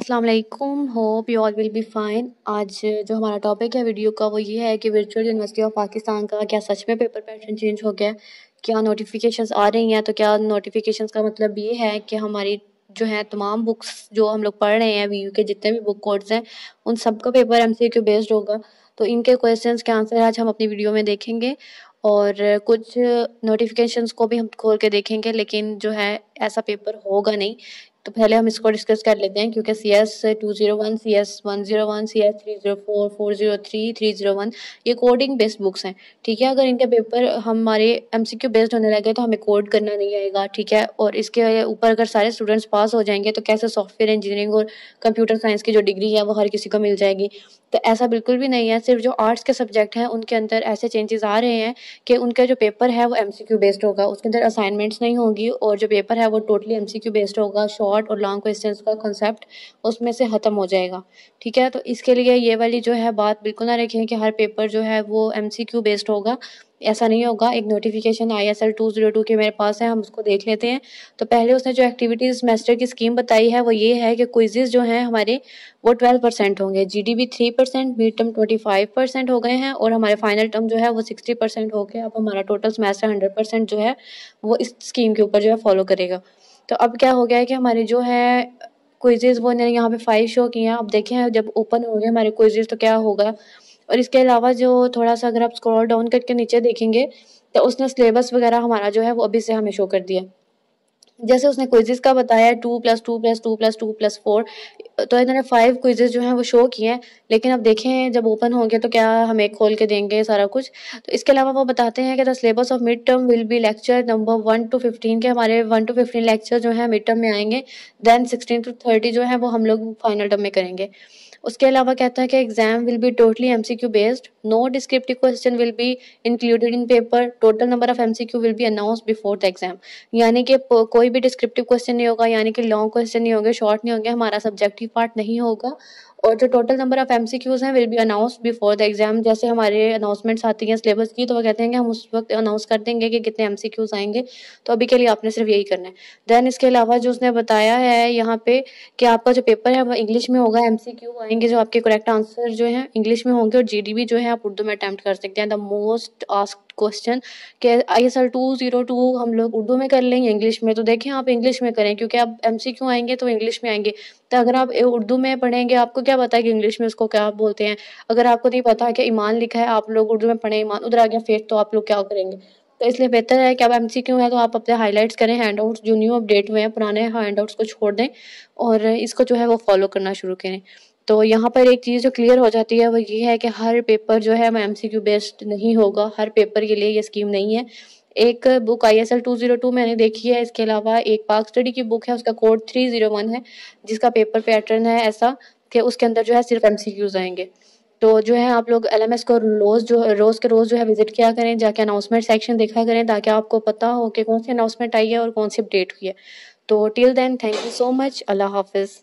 अस्सलाम वालेकुम, hope you all will be fine. आज जो हमारा टॉपिक है वीडियो का वो ये है कि वर्चुअल यूनिवर्सिटी ऑफ पाकिस्तान का क्या सच में पेपर पैटर्न चेंज हो गया है? क्या नोटिफिकेशंस आ रही हैं? तो क्या नोटिफिकेशंस का मतलब ये है कि हमारी जो है तमाम बुक्स जो हम लोग पढ़ रहे हैं वीयू के जितने भी बुक कोड्स हैं उन सबका पेपर एमसीक्यू बेस्ड होगा। तो इनके क्वेश्चंस के आंसर आज हम अपनी वीडियो में देखेंगे और कुछ नोटिफिकेशंस को भी हम खोल के देखेंगे, लेकिन जो है ऐसा पेपर होगा नहीं। तो पहले हम इसको डिस्कस कर लेते हैं क्योंकि CS 201, CS 101, CS 304, 403, 301 ये कोडिंग बेस्ड बुक्स हैं। ठीक है, अगर इनके पेपर हमारे एमसीक्यू बेस्ड होने लगे तो हमें कोड करना नहीं आएगा। ठीक है, और इसके ऊपर अगर सारे स्टूडेंट्स पास हो जाएंगे तो कैसे सॉफ्टवेयर इंजीनियरिंग और कंप्यूटर साइंस की जो डिग्री है वो हर किसी को मिल जाएगी। तो ऐसा बिल्कुल भी नहीं है। सिर्फ जो आर्ट्स के सब्जेक्ट हैं उनके अंदर ऐसे चेंजेस आ रहे हैं कि उनका जो पेपर है वो एमसीक्यू बेस्ड होगा, उसके अंदर असाइनमेंट्स नहीं होगी और जो पेपर है वो टोटली एमसीक्यू बेस्ड होगा। शॉर्ट और लॉन्ग क्वेश्चंस का कंसेप्ट उसमें से खत्म हो जाएगा। ठीक है, तो इसके लिए ये वाली जो है बात बिल्कुल ना रखें कि हर पेपर जो है वो एमसीक्यू बेस्ड होगा। ऐसा नहीं होगा। एक नोटिफिकेशन ISL 202 के मेरे पास है, हम उसको देख लेते हैं। तो पहले उसने जो एक्टिविटीज सेमेस्टर की स्कीम बताई है वो ये है कि क्विजेज जो हैं हमारे वो 12% होंगे, जीडीबी 3%, मिड टर्म 25% हो गए हैं और हमारे फाइनल टर्म जो है वो 60% हो गया। अब हमारा टोटल सेमेस्टर 100% जो है वो इस स्कीम के ऊपर जो है फॉलो करेगा। तो अब क्या हो गया है कि हमारे जो है क्विजेज वो ने यहाँ पे 5 शो किए हैं। अब देखें जब ओपन हो गए हमारे क्विजेज तो क्या होगा। और इसके अलावा जो थोड़ा सा अगर आप स्क्रॉल डाउन करके नीचे देखेंगे तो उसने सिलेबस वगैरह हमारा जो है वो अभी से हमें शो कर दिया। जैसे उसने क्विजेस का बताया 2+2+2+2+4, तो इन्होंने 5 क्विजेस जो हैं वो शो किए हैं। लेकिन अब देखें जब ओपन होंगे तो क्या हमें खोल के देंगे सारा कुछ। तो इसके अलावा वो बताते हैं कि the syllabus of mid term will be lecture number 1 to 15 के हमारे 1 to 15 लेक्चर जो है मिड टर्म में आएंगे। देन 16 to 30 जो है वो हम लोग फाइनल टर्म में करेंगे। उसके अलावा कहता है कि exam will be totally MCQ based, no descriptive question will be included in paper, total number of MCQ will be announced before the exam. यानी कि कोई भी डिस्क्रिप्टिव क्वेश्चन नहीं होगा, यानी कि लॉन्ग क्वेश्चन नहीं होंगे, शॉर्ट नहीं होंगे, हमारा सब्जेक्टिव पार्ट नहीं होगा। और जो टोटल नंबर ऑफ एमसीक्यूज हैं will be announced before the exam. जैसे हमारे अनाउंसमेंट्स आती हैं सिलेबस की तो वो कहते हैं कि हम उस वक्त अनाउंस कर देंगे कि कितने एमसीक्यूज आएंगे। तो अभी के लिए आपने सिर्फ यही करना है। देन इसके अलावा जो उसने बताया है यहाँ पे कि आपका जो पेपर है वो इंग्लिश में होगा। एमसीक्यू आएंगे जो आपके करेक्ट आंसर जो है इंग्लिश में होंगे और जीडीबी जो है आप उर्दू में अटेम्प्ट कर सकते हैं। द मोस्ट आस्क्ड क्वेश्चन के ISL 202 हम लोग उर्दू में कर लेंगे इंग्लिश में। तो देखें आप इंग्लिश में करें क्योंकि अब एमसीक्यू आएंगे तो इंग्लिश में आएंगे। तो अगर आप उर्दू में पढ़ेंगे आपको क्या पता है कि इंग्लिश में उसको क्या बोलते हैं। अगर आपको नहीं पता है कि ईमान लिखा है, आप लोग उर्दू में पढ़े, ईमान उधर आ गया फिर तो आप लोग क्या करेंगे। तो इसलिए बेहतर है कि अब एमसीक्यू है तो आप अपने हाईलाइट्स करें, हैंडआउट्स जो न्यू अपडेट हुए हैं पुराने हैंडआउट्स को छोड़ दें और इसको जो है वो फॉलो करना शुरू करें। तो यहाँ पर एक चीज़ जो क्लियर हो जाती है वो ये है कि हर पेपर जो है वो एमसीक्यू बेस्ड नहीं होगा। हर पेपर के लिए ये स्कीम नहीं है। एक बुक ISL 202 मैंने देखी है, इसके अलावा एक पाक स्टडी की बुक है, उसका कोड 301 है, जिसका पेपर पैटर्न है ऐसा कि उसके अंदर जो है सिर्फ एमसीक्यूज आएंगे। तो जो है आप लोग LMS को रोज के रोज जो है विजिट किया करें, जाके अनाउंसमेंट सेक्शन देखा करें ताकि आपको पता हो कि कौन सी अनाउंसमेंट आई है और कौन सी अपडेट हुई है। तो till then thank you so much, अल्लाह हाफिज़।